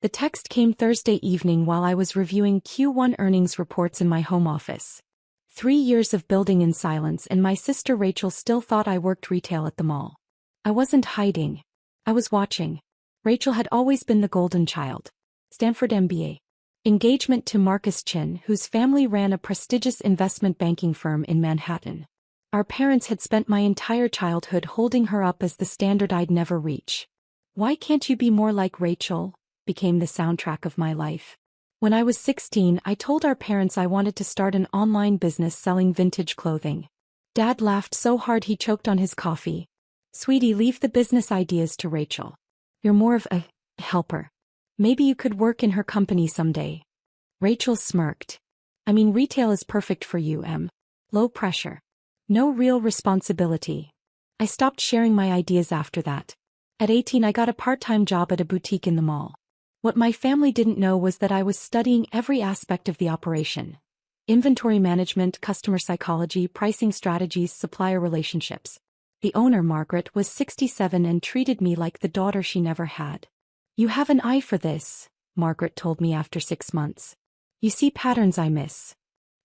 The text came Thursday evening while I was reviewing Q1 earnings reports in my home office. 3 years of building in silence, and my sister Rachel still thought I worked retail at the mall. I wasn't hiding. I was watching. Rachel had always been the golden child. Stanford MBA. Engagement to Marcus Chin, whose family ran a prestigious investment banking firm in Manhattan. Our parents had spent my entire childhood holding her up as the standard I'd never reach. "Why can't you be more like Rachel?" became the soundtrack of my life. When I was 16, I told our parents I wanted to start an online business selling vintage clothing. Dad laughed so hard he choked on his coffee. "Sweetie, leave the business ideas to Rachel. You're more of a helper. Maybe you could work in her company someday." Rachel smirked. "I mean, retail is perfect for you, Em. Low pressure. No real responsibility." I stopped sharing my ideas after that. At 18, I got a part-time job at a boutique in the mall. What my family didn't know was that I was studying every aspect of the operation. Inventory management, customer psychology, pricing strategies, supplier relationships. The owner, Margaret, was 67 and treated me like the daughter she never had. "You have an eye for this," Margaret told me after 6 months. "You see patterns I miss."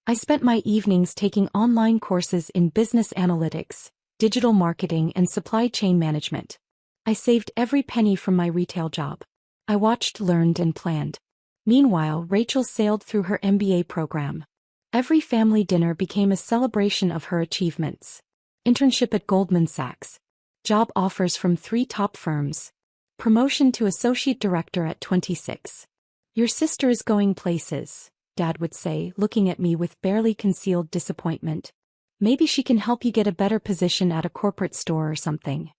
I spent my evenings taking online courses in business analytics, digital marketing, and supply chain management. I saved every penny from my retail job. I watched, learned, and planned. Meanwhile, Rachel sailed through her MBA program. Every family dinner became a celebration of her achievements. Internship at Goldman Sachs. Job offers from 3 top firms. Promotion to associate director at 26. "Your sister is going places," Dad would say, looking at me with barely concealed disappointment. "Maybe she can help you get a better position at a corporate store or something."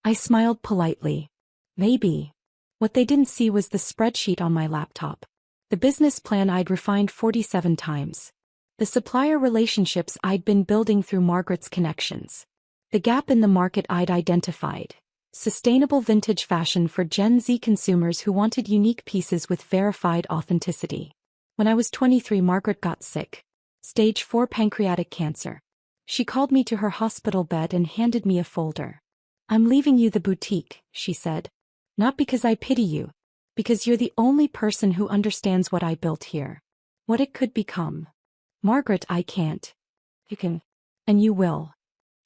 I smiled politely. Maybe. What they didn't see was the spreadsheet on my laptop. The business plan I'd refined 47 times. The supplier relationships I'd been building through Margaret's connections. The gap in the market I'd identified. Sustainable vintage fashion for Gen Z consumers who wanted unique pieces with verified authenticity. When I was 23, Margaret got sick. Stage 4 pancreatic cancer. She called me to her hospital bed and handed me a folder. "I'm leaving you the boutique," she said. "Not because I pity you. Because you're the only person who understands what I built here. What it could become. Margaret, I can't. You can. And you will."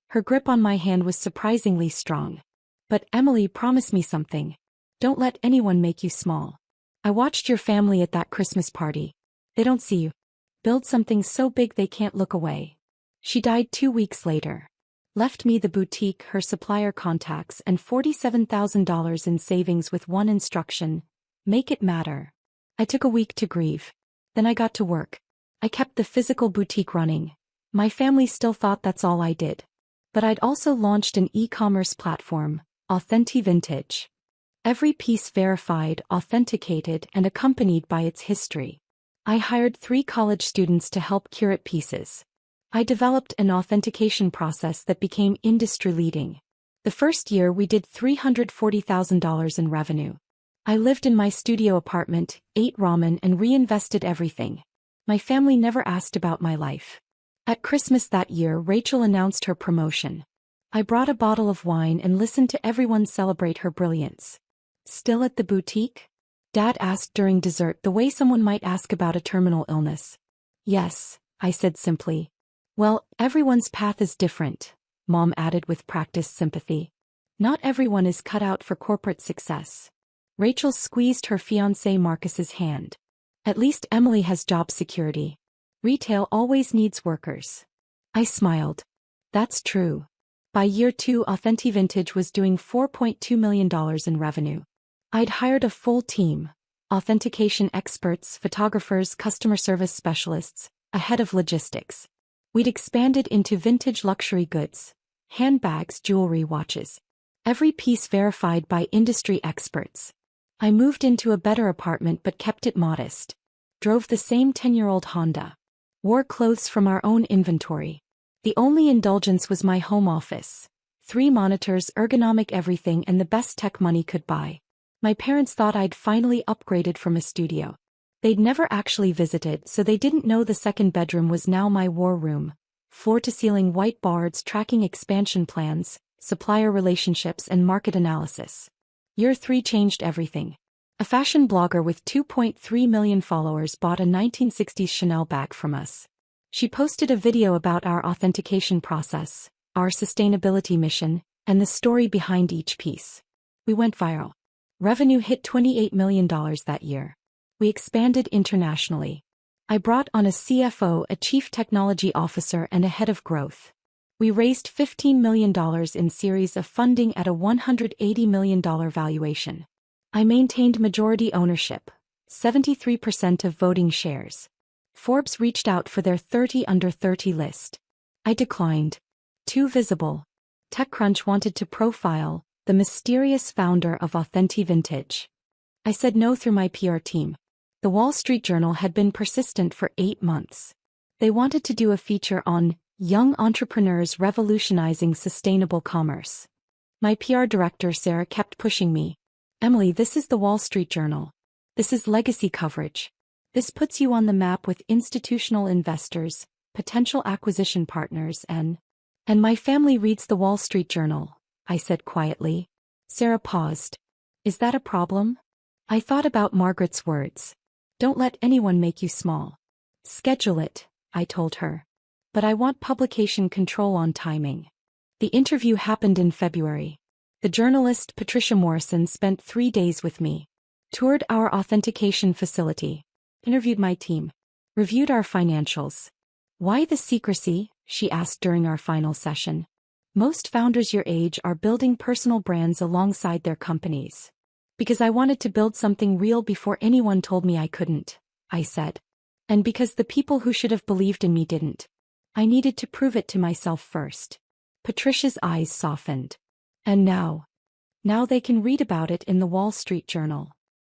Her grip on my hand was surprisingly strong. "But Emily, promise me something. Don't let anyone make you small. I watched your family at that Christmas party. They don't see you. Build something so big they can't look away." She died 2 weeks later. Left me the boutique, her supplier contacts, and $47,000 in savings with one instruction: make it matter. I took a week to grieve. Then I got to work. I kept the physical boutique running. My family still thought that's all I did. But I'd also launched an e-commerce platform, Authentic Vintage. Every piece verified, authenticated, and accompanied by its history. I hired 3 college students to help curate pieces. I developed an authentication process that became industry-leading. The first year we did $340,000 in revenue. I lived in my studio apartment, ate ramen, and reinvested everything. My family never asked about my life. At Christmas that year, Rachel announced her promotion. I brought a bottle of wine and listened to everyone celebrate her brilliance. "Still at the boutique?" Dad asked during dessert, the way someone might ask about a terminal illness. "Yes," I said simply. "Well, everyone's path is different," Mom added with practiced sympathy. "Not everyone is cut out for corporate success." Rachel squeezed her fiancé Marcus's hand. "At least Emily has job security. Retail always needs workers." I smiled. That's true. By year 2, Authentic Vintage was doing $4.2 million in revenue. I'd hired a full team: authentication experts, photographers, customer service specialists, a head of logistics. We'd expanded into vintage luxury goods, handbags, jewelry, watches. Every piece verified by industry experts. I moved into a better apartment but kept it modest. Drove the same 10-year-old Honda. Wore clothes from our own inventory. The only indulgence was my home office. 3 monitors, ergonomic everything, and the best tech money could buy. My parents thought I'd finally upgraded from a studio. They'd never actually visited, so they didn't know the second bedroom was now my war room. Floor-to-ceiling whiteboards tracking expansion plans, supplier relationships, and market analysis. Year 3 changed everything. A fashion blogger with 2.3 million followers bought a 1960s Chanel bag from us. She posted a video about our authentication process, our sustainability mission, and the story behind each piece. We went viral. Revenue hit $28 million that year. We expanded internationally. I brought on a CFO, a chief technology officer, and a head of growth. We raised $15 million in series of funding at a $180 million valuation. I maintained majority ownership, 73% of voting shares. Forbes reached out for their 30 under 30 list. I declined. Too visible. TechCrunch wanted to profile the mysterious founder of Authentic Vintage. I said no through my PR team. The Wall Street Journal had been persistent for 8 months. They wanted to do a feature on young entrepreneurs revolutionizing sustainable commerce. My PR director Sarah kept pushing me. Emily, this is the Wall Street Journal. This is legacy coverage. This puts you on the map with institutional investors, potential acquisition partners, and my family reads the Wall Street Journal, I said quietly. Sarah paused. Is that a problem? I thought about Margaret's words. Don't let anyone make you small. Schedule it, I told her. But I want publication control on timing. The interview happened in February. The journalist Patricia Morrison spent 3 days with me. Toured our authentication facility. Interviewed my team. Reviewed our financials. Why the secrecy? She asked during our final session. Most founders your age are building personal brands alongside their companies. Because I wanted to build something real before anyone told me I couldn't, I said. And because the people who should have believed in me didn't. I needed to prove it to myself first. Patricia's eyes softened. And now they can read about it in the Wall Street Journal.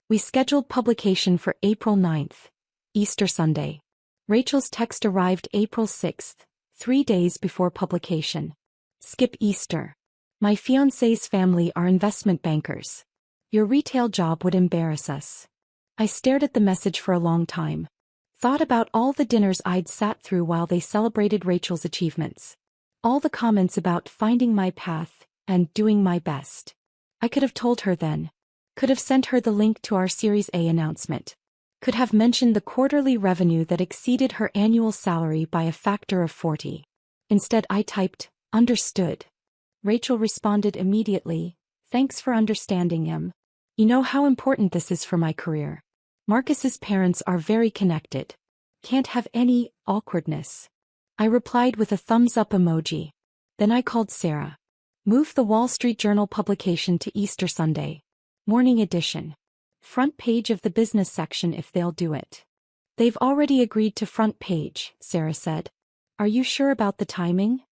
We scheduled publication for April 9th, Easter Sunday. Rachel's text arrived April 6th, 3 days before publication. Skip Easter. My fiancé's family are investment bankers. Your retail job would embarrass us. I stared at the message for a long time. Thought about all the dinners I'd sat through while they celebrated Rachel's achievements. All the comments about finding my path and doing my best. I could have told her then. Could have sent her the link to our Series A announcement. Could have mentioned the quarterly revenue that exceeded her annual salary by a factor of 40. Instead I typed, understood. Rachel responded immediately, thanks for understanding him. You know how important this is for my career. Marcus's parents are very connected. Can't have any awkwardness. I replied with a thumbs up emoji. Then I called Sarah. Move the Wall Street Journal publication to Easter Sunday. Morning edition. Front page of the business section if they'll do it. They've already agreed to front page, Sarah said. Are you sure about the timing?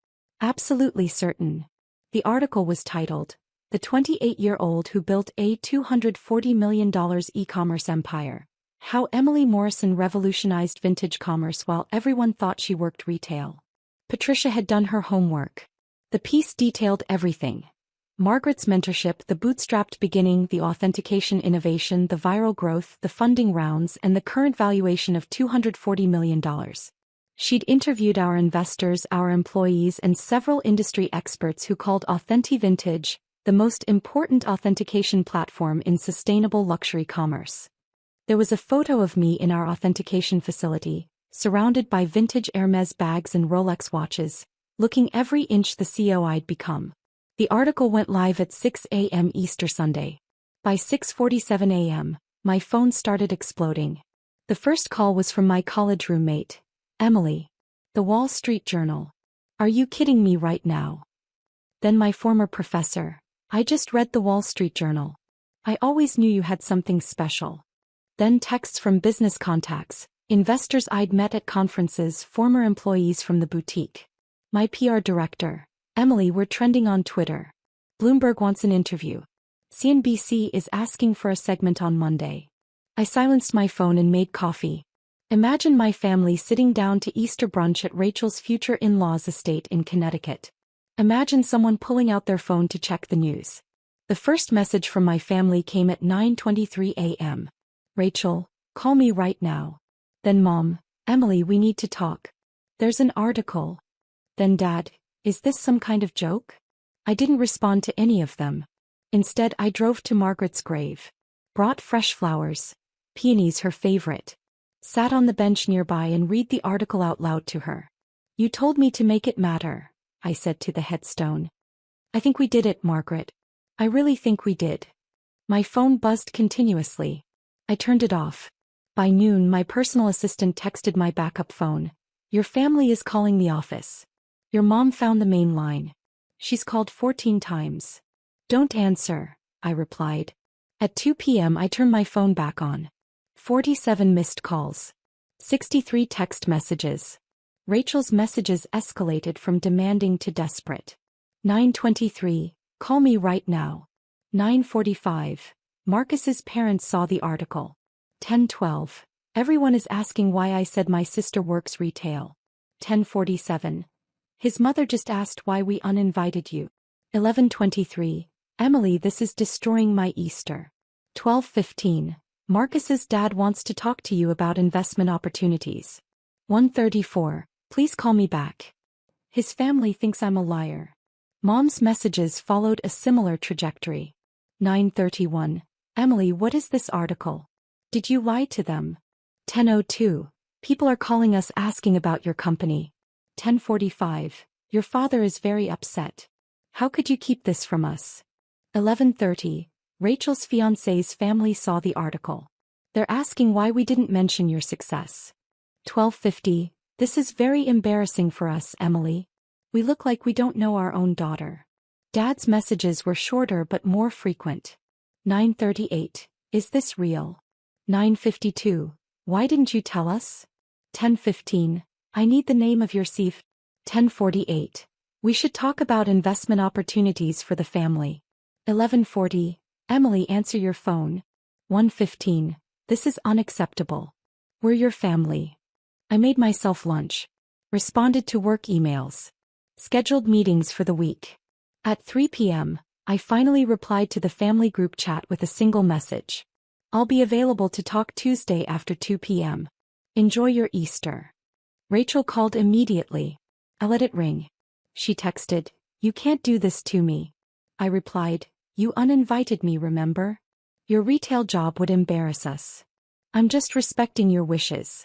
Absolutely certain. The article was titled, The 28-Year-Old Who Built a $240 Million E-Commerce Empire. How Emily Morrison Revolutionized Vintage Commerce While Everyone Thought She Worked Retail. Patricia had done her homework. The piece detailed everything. Margaret's mentorship, the bootstrapped beginning, the authentication innovation, the viral growth, the funding rounds, and the current valuation of $240 million. She'd interviewed our investors, our employees, and several industry experts who called Authentic Vintage the most important authentication platform in sustainable luxury commerce. There was a photo of me in our authentication facility, surrounded by vintage Hermes bags and Rolex watches, looking every inch the CEO I'd become. The article went live at 6 a.m. Easter Sunday. By 6:47 a.m., my phone started exploding. The first call was from my college roommate, Emily. The Wall Street Journal. Are you kidding me right now? Then my former professor. I just read the Wall Street Journal. I always knew you had something special. Then texts from business contacts, investors I'd met at conferences, former employees from the boutique. My PR director. Emily, we're trending on Twitter. Bloomberg wants an interview. CNBC is asking for a segment on Monday. I silenced my phone and made coffee. Imagine my family sitting down to Easter brunch at Rachel's future in-laws' estate in Connecticut. Imagine someone pulling out their phone to check the news. The first message from my family came at 9:23 a.m. Rachel, call me right now. Then Mom, Emily, we need to talk. There's an article. Then Dad, is this some kind of joke? I didn't respond to any of them. Instead, I drove to Margaret's grave. Brought fresh flowers. Peonies her favorite. Sat on the bench nearby and read the article out loud to her. You told me to make it matter, I said to the headstone. I think we did it, Margaret. I really think we did. My phone buzzed continuously. I turned it off. By noon, my personal assistant texted my backup phone. Your family is calling the office. Your mom found the main line. She's called 14 times. Don't answer, I replied. At 2 p.m. I turned my phone back on. 47 missed calls. 63 text messages. Rachel's messages escalated from demanding to desperate. 9:23, call me right now. 9:45, Marcus's parents saw the article. 10:12, everyone is asking why I said my sister works retail. 10:47, his mother just asked why we uninvited you. 11:23, Emily, this is destroying my Easter. 12:15, Marcus's dad wants to talk to you about investment opportunities. 1:34, please call me back. His family thinks I'm a liar. Mom's messages followed a similar trajectory. 9:31, Emily, what is this article? Did you lie to them? 10:02, people are calling us asking about your company. 10:45, your father is very upset. How could you keep this from us? 11:30, Rachel's fiancé's family saw the article. They're asking why we didn't mention your success. 12:50, this is very embarrassing for us, Emily. We look like we don't know our own daughter. Dad's messages were shorter but more frequent. 9:38, is this real? 9:52, why didn't you tell us? 10:15, I need the name of your CF. 10:48, we should talk about investment opportunities for the family. 11:40, Emily, answer your phone. 1:15, this is unacceptable. We're your family. I made myself lunch. Responded to work emails. Scheduled meetings for the week. At 3 p.m., I finally replied to the family group chat with a single message. I'll be available to talk Tuesday after 2 p.m. Enjoy your Easter. Rachel called immediately. I let it ring. She texted, you can't do this to me. I replied, you uninvited me, remember? Your retail job would embarrass us. I'm just respecting your wishes.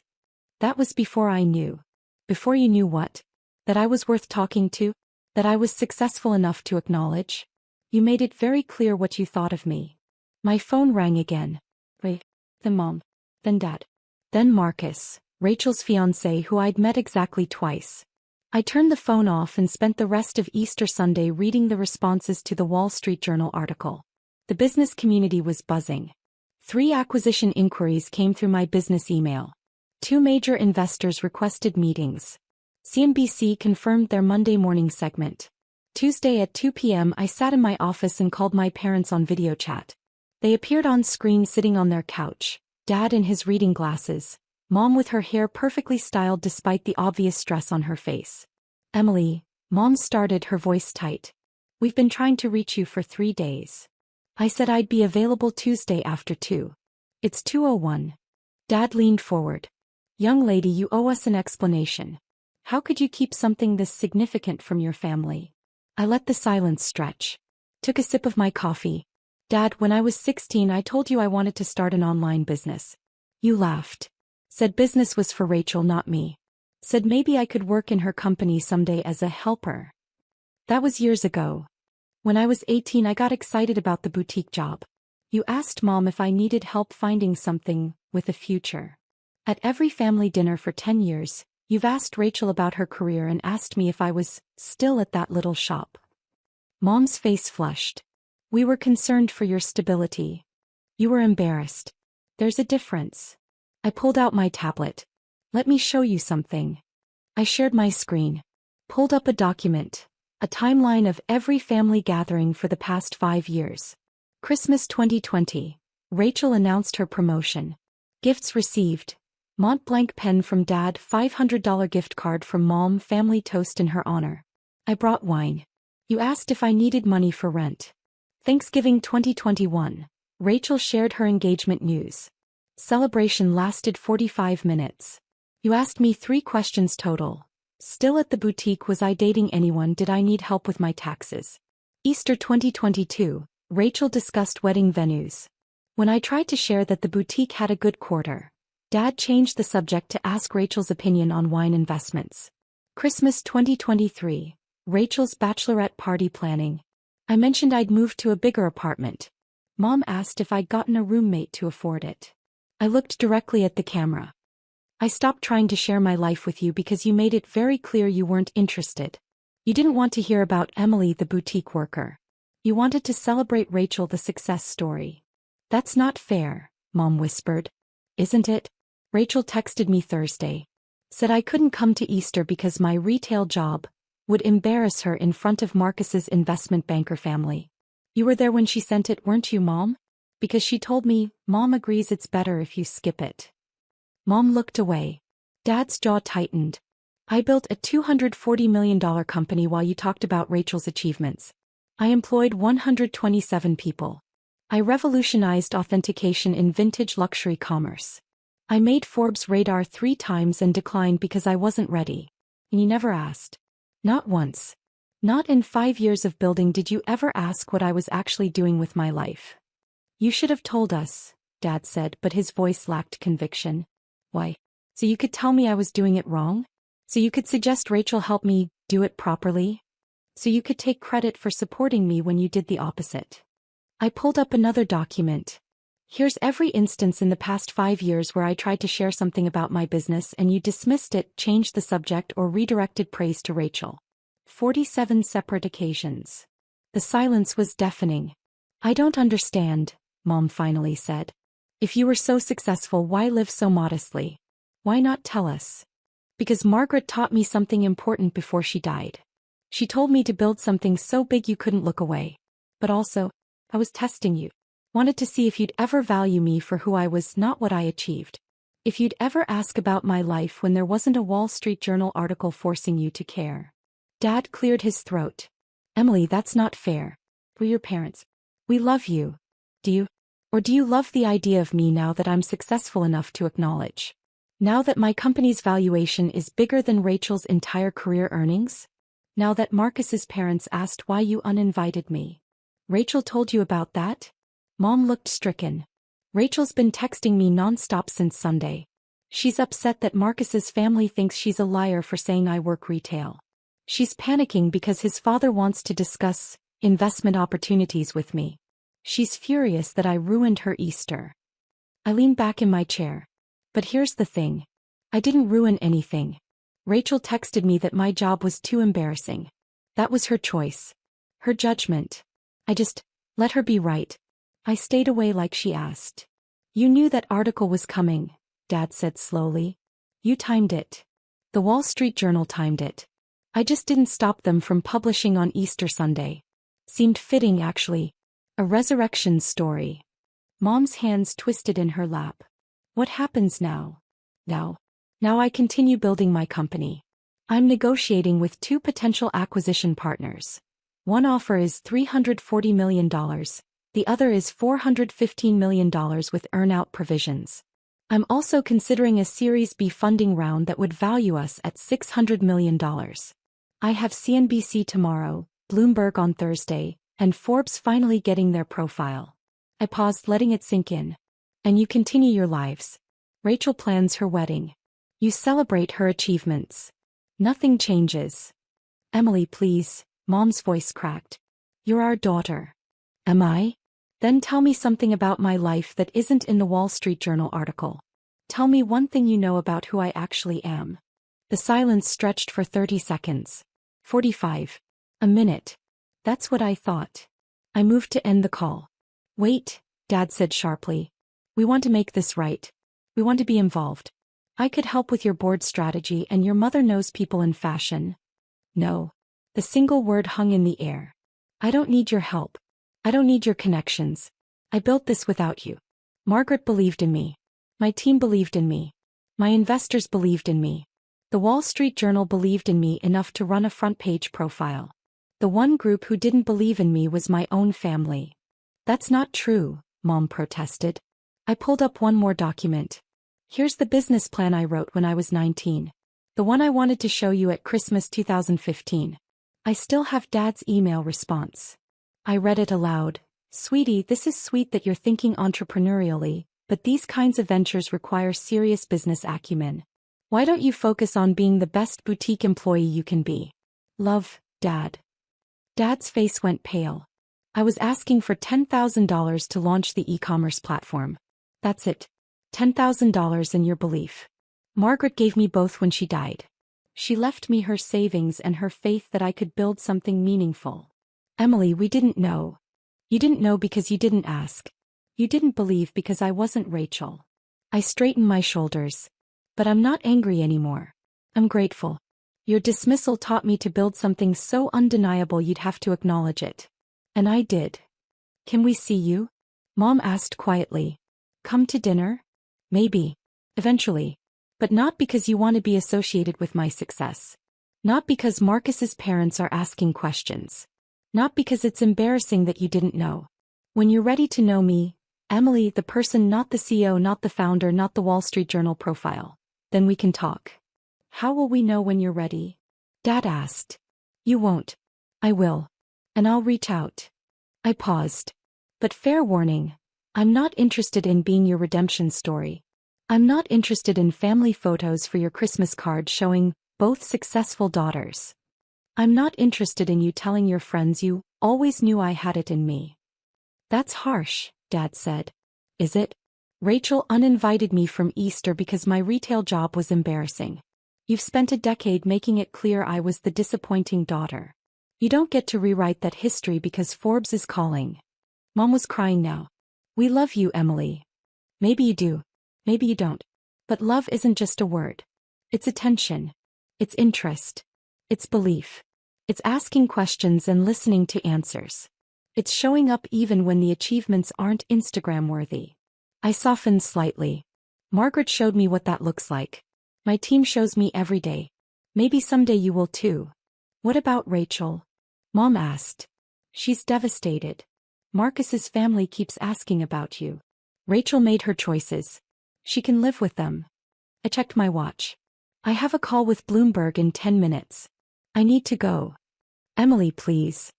That was before I knew. Before you knew what? That I was worth talking to? That I was successful enough to acknowledge? You made it very clear what you thought of me. My phone rang again. Wait, then Mom, then Dad, then Marcus, Rachel's fiancé who I'd met exactly twice. I turned the phone off and spent the rest of Easter Sunday reading the responses to the Wall Street Journal article. The business community was buzzing. 3 acquisition inquiries came through my business email. 2 major investors requested meetings. CNBC confirmed their Monday morning segment. Tuesday at 2 p.m. I sat in my office and called my parents on video chat. They appeared on screen sitting on their couch, Dad in his reading glasses, Mom with her hair perfectly styled despite the obvious stress on her face. Emily, Mom started, her voice tight. We've been trying to reach you for 3 days. I said I'd be available Tuesday after 2. It's 2:01. Dad leaned forward. Young lady, you owe us an explanation. How could you keep something this significant from your family? I let the silence stretch. Took a sip of my coffee. Dad, when I was 16 I told you I wanted to start an online business. You laughed. Said business was for Rachel, not me. Said maybe I could work in her company someday as a helper. That was years ago. When I was 18 I got excited about the boutique job. You asked Mom if I needed help finding something with a future. At every family dinner for 10 years, you've asked Rachel about her career and asked me if I was still at that little shop. Mom's face flushed. We were concerned for your stability. You were embarrassed. There's a difference. I pulled out my tablet. Let me show you something. I shared my screen. Pulled up a document. A timeline of every family gathering for the past 5 years. Christmas 2020. Rachel announced her promotion. Gifts received. Mont Blanc pen from Dad, $500 gift card from Mom, family toast in her honor. I brought wine. You asked if I needed money for rent. Thanksgiving 2021. Rachel shared her engagement news. Celebration lasted 45 minutes. You asked me 3 questions total. Still at the boutique, was I dating anyone, did I need help with my taxes? Easter 2022. Rachel discussed wedding venues. When I tried to share that the boutique had a good quarter, Dad changed the subject to ask Rachel's opinion on wine investments. Christmas 2023. Rachel's bachelorette party planning. I mentioned I'd moved to a bigger apartment. Mom asked if I'd gotten a roommate to afford it. I looked directly at the camera. I stopped trying to share my life with you because you made it very clear you weren't interested. You didn't want to hear about Emily the boutique worker. You wanted to celebrate Rachel the success story. That's not fair, Mom whispered. Isn't it? Rachel texted me Thursday. Said I couldn't come to Easter because my retail job would embarrass her in front of Marcus's investment banker family. You were there when she sent it, weren't you, Mom? Because she told me, Mom agrees it's better if you skip it. Mom looked away. Dad's jaw tightened. I built a $240 million company while you talked about Rachel's achievements. I employed 127 people. I revolutionized authentication in vintage luxury commerce. I made Forbes radar 3 times and declined because I wasn't ready. And you never asked. Not once. Not in 5 years of building did you ever ask what I was actually doing with my life. You should have told us, Dad said, but his voice lacked conviction. Why? So you could tell me I was doing it wrong? So you could suggest Rachel help me do it properly? So you could take credit for supporting me when you did the opposite. I pulled up another document. Here's every instance in the past 5 years where I tried to share something about my business and you dismissed it, changed the subject, or redirected praise to Rachel. 47 separate occasions. The silence was deafening. I don't understand, Mom finally said. If you were so successful, why live so modestly? Why not tell us? Because Margaret taught me something important before she died. She told me to build something so big you couldn't look away. But also, I was testing you. Wanted to see if you'd ever value me for who I was, not what I achieved. If you'd ever ask about my life when there wasn't a Wall Street Journal article forcing you to care. Dad cleared his throat. Emily, that's not fair. We're your parents. We love you. Do you? Or do you love the idea of me now that I'm successful enough to acknowledge? Now that my company's valuation is bigger than Rachel's entire career earnings? Now that Marcus's parents asked why you uninvited me? Rachel told you about that? Mom looked stricken. Rachel's been texting me nonstop since Sunday. She's upset that Marcus's family thinks she's a liar for saying I work retail. She's panicking because his father wants to discuss investment opportunities with me. She's furious that I ruined her Easter. I leaned back in my chair. But here's the thing. I didn't ruin anything. Rachel texted me that my job was too embarrassing. That was her choice. Her judgment. I just let her be right. I stayed away like she asked. You knew that article was coming, Dad said slowly. You timed it. The Wall Street Journal timed it. I just didn't stop them from publishing on Easter Sunday. Seemed fitting, actually. A resurrection story. Mom's hands twisted in her lap. What happens now? Now I continue building my company. I'm negotiating with 2 potential acquisition partners. One offer is $340 million. The other is $415 million with earn-out provisions. I'm also considering a Series B funding round that would value us at $600 million. I have CNBC tomorrow, Bloomberg on Thursday, and Forbes finally getting their profile. I paused, letting it sink in. And you continue your lives. Rachel plans her wedding. You celebrate her achievements. Nothing changes. Emily, please, Mom's voice cracked. You're our daughter. Am I? Then tell me something about my life that isn't in the Wall Street Journal article. Tell me one thing you know about who I actually am. The silence stretched for 30 seconds. 45. A minute. That's what I thought. I moved to end the call. Wait, Dad said sharply. We want to make this right. We want to be involved. I could help with your board strategy, and your mother knows people in fashion. No. The single word hung in the air. I don't need your help. I don't need your connections. I built this without you. Margaret believed in me. My team believed in me. My investors believed in me. The Wall Street Journal believed in me enough to run a front-page profile. The one group who didn't believe in me was my own family. That's not true, Mom protested. I pulled up one more document. Here's the business plan I wrote when I was 19. The one I wanted to show you at Christmas 2015. I still have Dad's email response. I read it aloud. Sweetie, this is sweet that you're thinking entrepreneurially, but these kinds of ventures require serious business acumen. Why don't you focus on being the best boutique employee you can be? Love, Dad. Dad's face went pale. I was asking for $10,000 to launch the e-commerce platform. That's it. $10,000 in your belief. Margaret gave me both when she died. She left me her savings and her faith that I could build something meaningful. Emily, we didn't know. You didn't know because you didn't ask. You didn't believe because I wasn't Rachel. I straightened my shoulders. But I'm not angry anymore. I'm grateful. Your dismissal taught me to build something so undeniable you'd have to acknowledge it. And I did. Can we see you? Mom asked quietly. Come to dinner? Maybe. Eventually. But not because you want to be associated with my success. Not because Marcus's parents are asking questions. Not because it's embarrassing that you didn't know. When you're ready to know me, Emily, the person, not the CEO, not the founder, not the Wall Street Journal profile, then we can talk. How will we know when you're ready? Dad asked. You won't. I will. And I'll reach out. I paused. But fair warning, I'm not interested in being your redemption story. I'm not interested in family photos for your Christmas card showing both successful daughters. I'm not interested in you telling your friends you always knew I had it in me. That's harsh, Dad said. Is it? Rachel uninvited me from Easter because my retail job was embarrassing. You've spent a decade making it clear I was the disappointing daughter. You don't get to rewrite that history because Forbes is calling. Mom was crying now. We love you, Emily. Maybe you do. Maybe you don't. But love isn't just a word. It's attention. It's interest. It's belief. It's asking questions and listening to answers. It's showing up even when the achievements aren't Instagram-worthy. I softened slightly. Margaret showed me what that looks like. My team shows me every day. Maybe someday you will too. What about Rachel? Mom asked. She's devastated. Marcus's family keeps asking about you. Rachel made her choices. She can live with them. I checked my watch. I have a call with Bloomberg in 10 minutes. I need to go. Emily, please.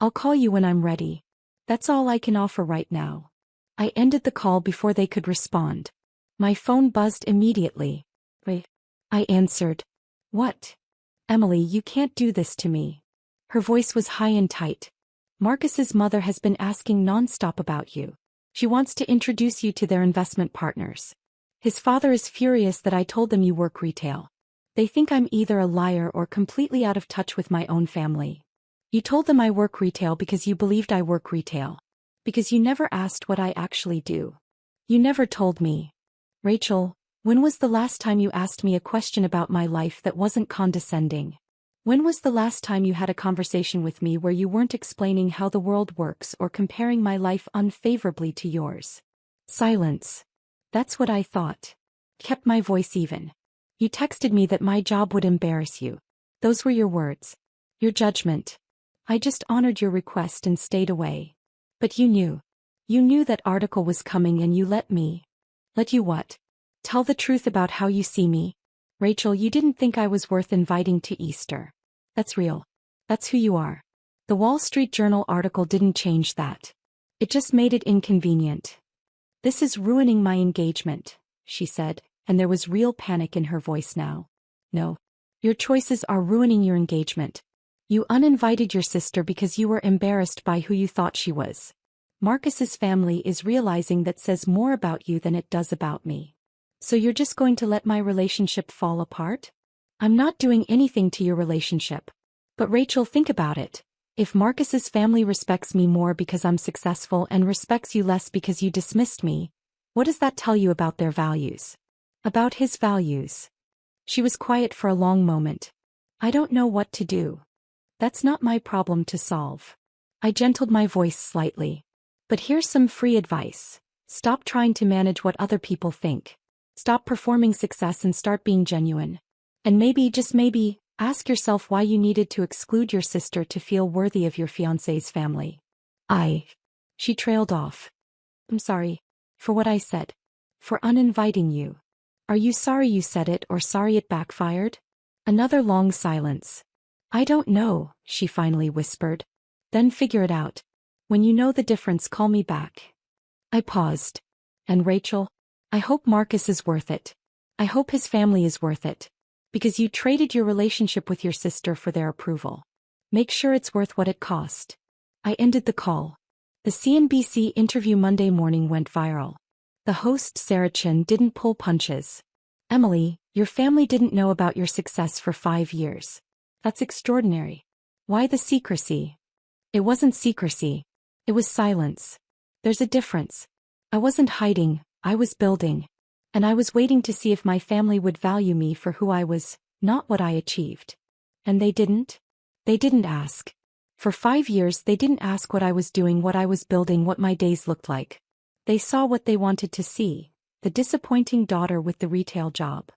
I'll call you when I'm ready. That's all I can offer right now. I ended the call before they could respond. My phone buzzed immediately. Wait. I answered. What? Emily, you can't do this to me. Her voice was high and tight. Marcus's mother has been asking nonstop about you. She wants to introduce you to their investment partners. His father is furious that I told them you work retail. They think I'm either a liar or completely out of touch with my own family. You told them I work retail because you believed I work retail. Because you never asked what I actually do. You never told me. Rachel, when was the last time you asked me a question about my life that wasn't condescending? When was the last time you had a conversation with me where you weren't explaining how the world works or comparing my life unfavorably to yours? Silence. That's what I thought. Kept my voice even. You texted me that my job would embarrass you. Those were your words. Your judgment. I just honored your request and stayed away. But you knew. You knew that article was coming and you let me. Let you what? Tell the truth about how you see me. Rachel, you didn't think I was worth inviting to Easter. That's real. That's who you are. The Wall Street Journal article didn't change that. It just made it inconvenient. This is ruining my engagement, she said, and there was real panic in her voice now. No. Your choices are ruining your engagement. You uninvited your sister because you were embarrassed by who you thought she was. Marcus's family is realizing that says more about you than it does about me. So you're just going to let my relationship fall apart? I'm not doing anything to your relationship. But Rachel, think about it. If Marcus's family respects me more because I'm successful and respects you less because you dismissed me, what does that tell you about their values? About his values? She was quiet for a long moment. I don't know what to do. That's not my problem to solve. I gentled my voice slightly. But here's some free advice. Stop trying to manage what other people think. Stop performing success and start being genuine. And maybe, just maybe, ask yourself why you needed to exclude your sister to feel worthy of your fiancé's family. She trailed off. I'm sorry. For what I said. For uninviting you. Are you sorry you said it or sorry it backfired? Another long silence. I don't know, she finally whispered. Then figure it out. When you know the difference, call me back. I paused. And Rachel? I hope Marcus is worth it. I hope his family is worth it. Because you traded your relationship with your sister for their approval. Make sure it's worth what it cost. I ended the call. The CNBC interview Monday morning went viral. The host, Sarah Chin, didn't pull punches. Emily, your family didn't know about your success for 5 years. That's extraordinary. Why the secrecy? It wasn't secrecy. It was silence. There's a difference. I wasn't hiding, I was building. And I was waiting to see if my family would value me for who I was, not what I achieved. And they didn't? They didn't ask. For 5 years they didn't ask what I was doing, what I was building, what my days looked like. They saw what they wanted to see, the disappointing daughter with the retail job.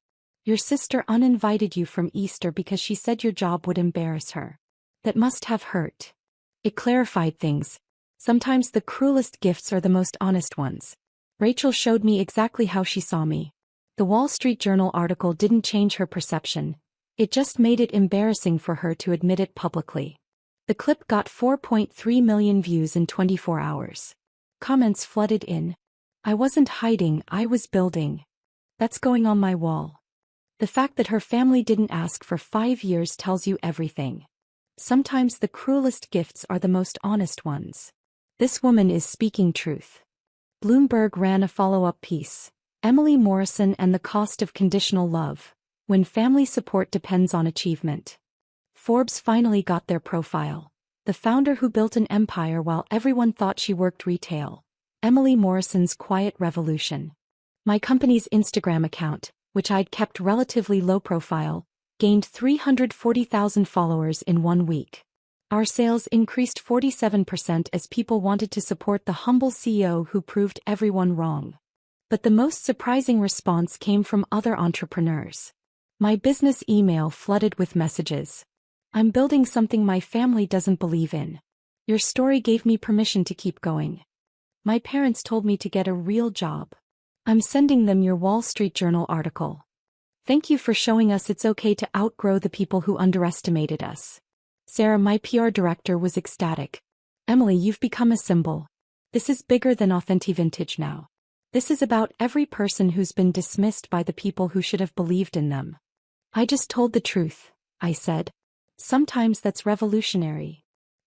Your sister uninvited you from Easter because she said your job would embarrass her. That must have hurt. It clarified things. Sometimes the cruelest gifts are the most honest ones. Rachel showed me exactly how she saw me. The Wall Street Journal article didn't change her perception. It just made it embarrassing for her to admit it publicly. The clip got 4.3 million views in 24 hours. Comments flooded in. I wasn't hiding, I was building. That's going on my wall. The fact that her family didn't ask for 5 years tells you everything. Sometimes the cruelest gifts are the most honest ones. This woman is speaking truth. Bloomberg ran a follow-up piece. Emily Morrison and the Cost of Conditional Love. When family support depends on achievement. Forbes finally got their profile. The founder who built an empire while everyone thought she worked retail. Emily Morrison's quiet revolution. My company's Instagram account, which I'd kept relatively low profile, gained 340,000 followers in 1 week. Our sales increased 47% as people wanted to support the humble CEO who proved everyone wrong. But the most surprising response came from other entrepreneurs. My business email flooded with messages. I'm building something my family doesn't believe in. Your story gave me permission to keep going. My parents told me to get a real job. I'm sending them your Wall Street Journal article. Thank you for showing us it's okay to outgrow the people who underestimated us. Sarah, my PR director, was ecstatic. Emily, you've become a symbol. This is bigger than Authentic Vintage now. This is about every person who's been dismissed by the people who should have believed in them. I just told the truth, I said. Sometimes that's revolutionary.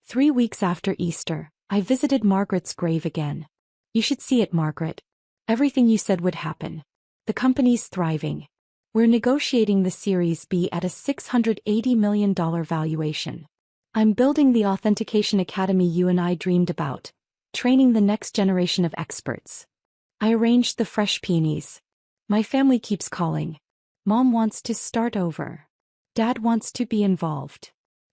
3 weeks after Easter, I visited Margaret's grave again. You should see it, Margaret. Everything you said would happen. The company's thriving. We're negotiating the Series B at a $680 million valuation. I'm building the Authentication Academy you and I dreamed about, training the next generation of experts. I arranged the fresh peonies. My family keeps calling. Mom wants to start over. Dad wants to be involved.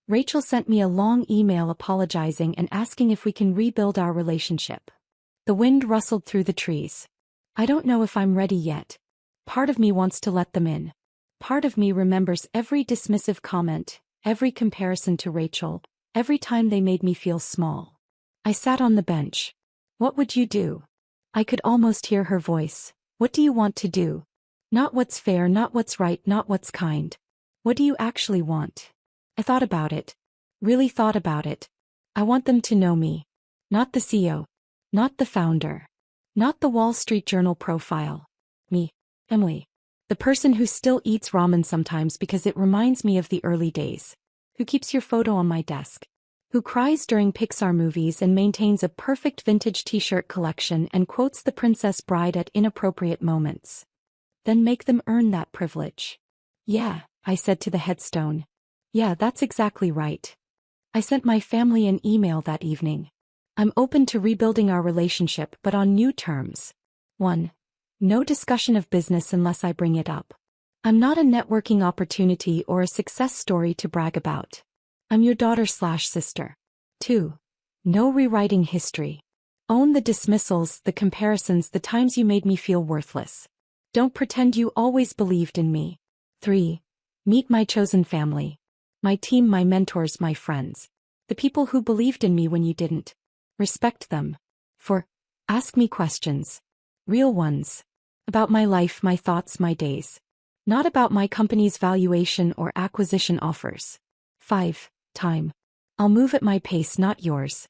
Rachel sent me a long email apologizing and asking if we can rebuild our relationship. The wind rustled through the trees. I don't know if I'm ready yet. Part of me wants to let them in. Part of me remembers every dismissive comment, every comparison to Rachel, every time they made me feel small. I sat on the bench. What would you do? I could almost hear her voice. What do you want to do? Not what's fair, not what's right, not what's kind. What do you actually want? I thought about it. Really thought about it. I want them to know me. Not the CEO. Not the founder. Not the Wall Street Journal profile. Me. Emily. The person who still eats ramen sometimes because it reminds me of the early days. Who keeps your photo on my desk. Who cries during Pixar movies and maintains a perfect vintage t-shirt collection and quotes The Princess Bride at inappropriate moments. Then make them earn that privilege. Yeah, I said to the headstone. Yeah, that's exactly right. I sent my family an email that evening. I'm open to rebuilding our relationship, but on new terms. 1. No discussion of business unless I bring it up. I'm not a networking opportunity or a success story to brag about. I'm your daughter/sister. 2. No rewriting history. Own the dismissals, the comparisons, the times you made me feel worthless. Don't pretend you always believed in me. 3. Meet my chosen family. My team, my mentors, my friends. The people who believed in me when you didn't. Respect them. 4. Ask me questions. Real ones. About my life, my thoughts, my days. Not about my company's valuation or acquisition offers. 5. Time. I'll move at my pace, not yours.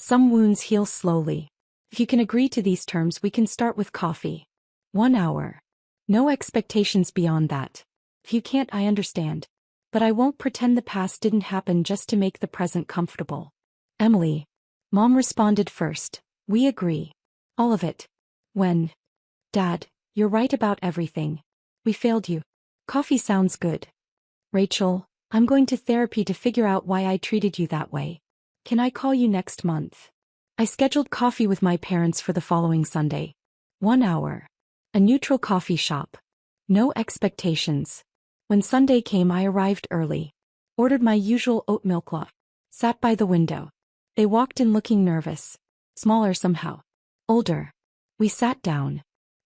Some wounds heal slowly. If you can agree to these terms, we can start with coffee. 1 hour. No expectations beyond that. If you can't, I understand. But I won't pretend the past didn't happen just to make the present comfortable. Emily. Mom responded first. We agree. All of it. When? Dad, you're right about everything. We failed you. Coffee sounds good. Rachel, I'm going to therapy to figure out why I treated you that way. Can I call you next month? I scheduled coffee with my parents for the following Sunday. 1 hour. A neutral coffee shop. No expectations. When Sunday came, I arrived early. Ordered my usual oat milk latte. Sat by the window. They walked in looking nervous. Smaller somehow. Older. We sat down.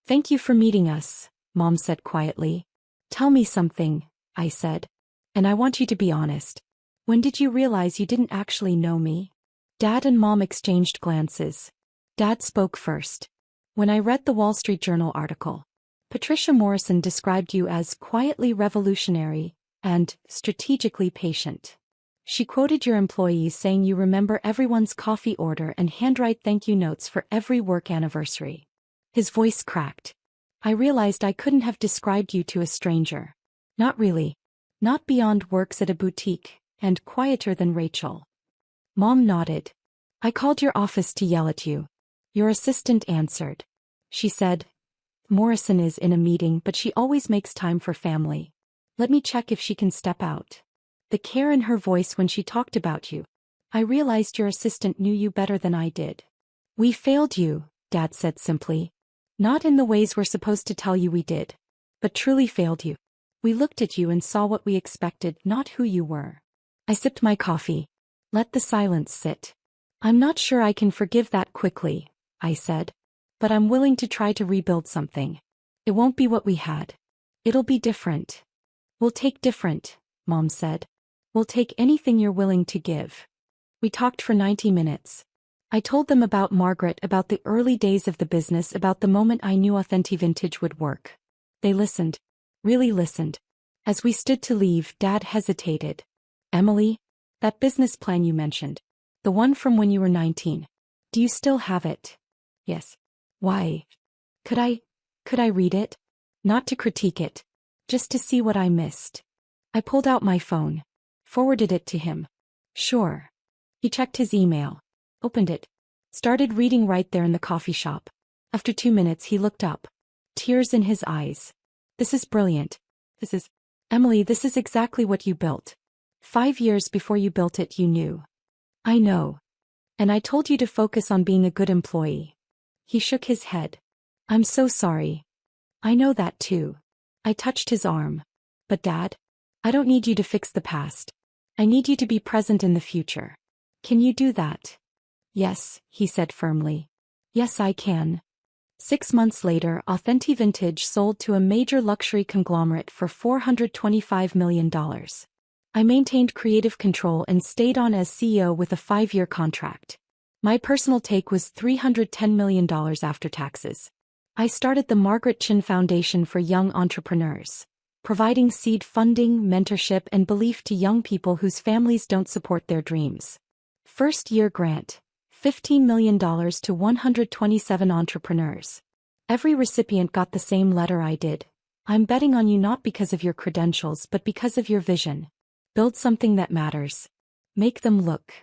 Thank you for meeting us, Mom said quietly. Tell me something, I said. And I want you to be honest. When did you realize you didn't actually know me? Dad and Mom exchanged glances. Dad spoke first. When I read the Wall Street Journal article, Patricia Morrison described you as quietly revolutionary and strategically patient. She quoted your employees saying you remember everyone's coffee order and handwrite thank you notes for every work anniversary. His voice cracked. I realized I couldn't have described you to a stranger. Not really. Not beyond works at a boutique, and quieter than Rachel. Mom nodded. I called your office to yell at you. Your assistant answered. She said, Morrison is in a meeting, but she always makes time for family. Let me check if she can step out. The care in her voice when she talked about you. I realized your assistant knew you better than I did. We failed you, Dad said simply. Not in the ways we're supposed to tell you we did. But truly failed you. We looked at you and saw what we expected, not who you were. I sipped my coffee. Let the silence sit. I'm not sure I can forgive that quickly, I said. But I'm willing to try to rebuild something. It won't be what we had. It'll be different. We'll take different, Mom said. We'll take anything you're willing to give. We talked for 90 minutes. I told them about Margaret, about the early days of the business, about the moment I knew Authentic Vintage would work. They listened. Really listened. As we stood to leave, Dad hesitated. Emily, that business plan you mentioned. The one from when you were 19. Do you still have it? Yes. Why? Could I read it? Not to critique it. Just to see what I missed. I pulled out my phone. Forwarded it to him. Sure. He checked his email. Opened it. Started reading right there in the coffee shop. After 2 minutes he looked up. Tears in his eyes. This is brilliant. Emily, this is exactly what you built. 5 years before you built it, you knew. I know. And I told you to focus on being a good employee. He shook his head. I'm so sorry. I know that too. I touched his arm. But Dad, I don't need you to fix the past. I need you to be present in the future. Can you do that? Yes, he said firmly. Yes, I can. 6 months later, Authentic Vintage sold to a major luxury conglomerate for $425 million. I maintained creative control and stayed on as CEO with a 5-year contract. My personal take was $310 million after taxes. I started the Margaret Chin Foundation for young entrepreneurs, providing seed funding, mentorship, and belief to young people whose families don't support their dreams. First-year grant, $15 million to 127 entrepreneurs. Every recipient got the same letter I did. I'm betting on you not because of your credentials but because of your vision. Build something that matters. Make them look.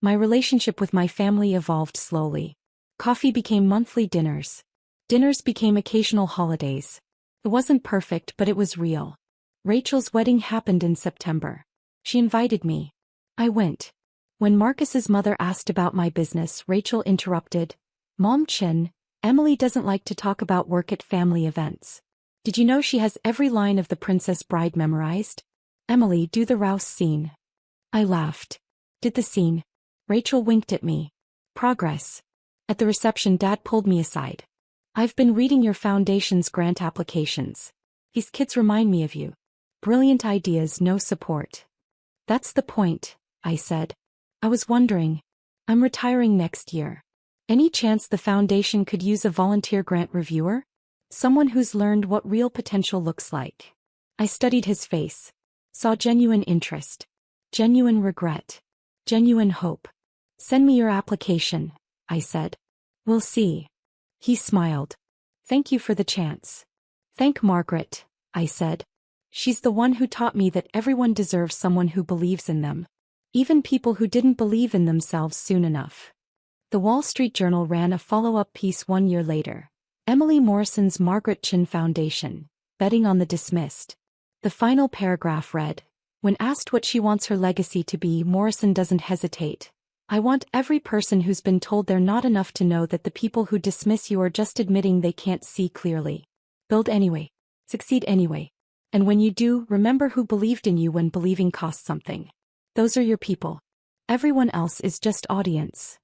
My relationship with my family evolved slowly. Coffee became monthly dinners. Dinners became occasional holidays. It wasn't perfect, but it was real. Rachel's wedding happened in September. She invited me. I went. When Marcus's mother asked about my business, Rachel interrupted. Mom Chin, Emily doesn't like to talk about work at family events. Did you know she has every line of The Princess Bride memorized? Emily, do the Rouse scene. I laughed. Did the scene. Rachel winked at me. Progress. At the reception, Dad pulled me aside. I've been reading your foundation's grant applications. These kids remind me of you. Brilliant ideas, no support. That's the point, I said. I was wondering. I'm retiring next year. Any chance the foundation could use a volunteer grant reviewer? Someone who's learned what real potential looks like. I studied his face. Saw genuine interest. Genuine regret. Genuine hope. Send me your application, I said. We'll see. He smiled. Thank you for the chance. Thank Margaret, I said. She's the one who taught me that everyone deserves someone who believes in them. Even people who didn't believe in themselves soon enough. The Wall Street Journal ran a follow-up piece 1 year later. Emily Morrison's Margaret Chin Foundation, betting on the dismissed. The final paragraph read, when asked what she wants her legacy to be, Morrison doesn't hesitate. I want every person who's been told they're not enough to know that the people who dismiss you are just admitting they can't see clearly. Build anyway. Succeed anyway. And when you do, remember who believed in you when believing cost something. Those are your people. Everyone else is just audience.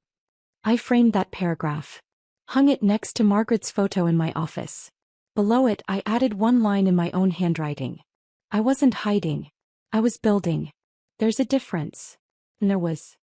I framed that paragraph. Hung it next to Margaret's photo in my office. Below it, I added one line in my own handwriting. I wasn't hiding. I was building. There's a difference. And there was.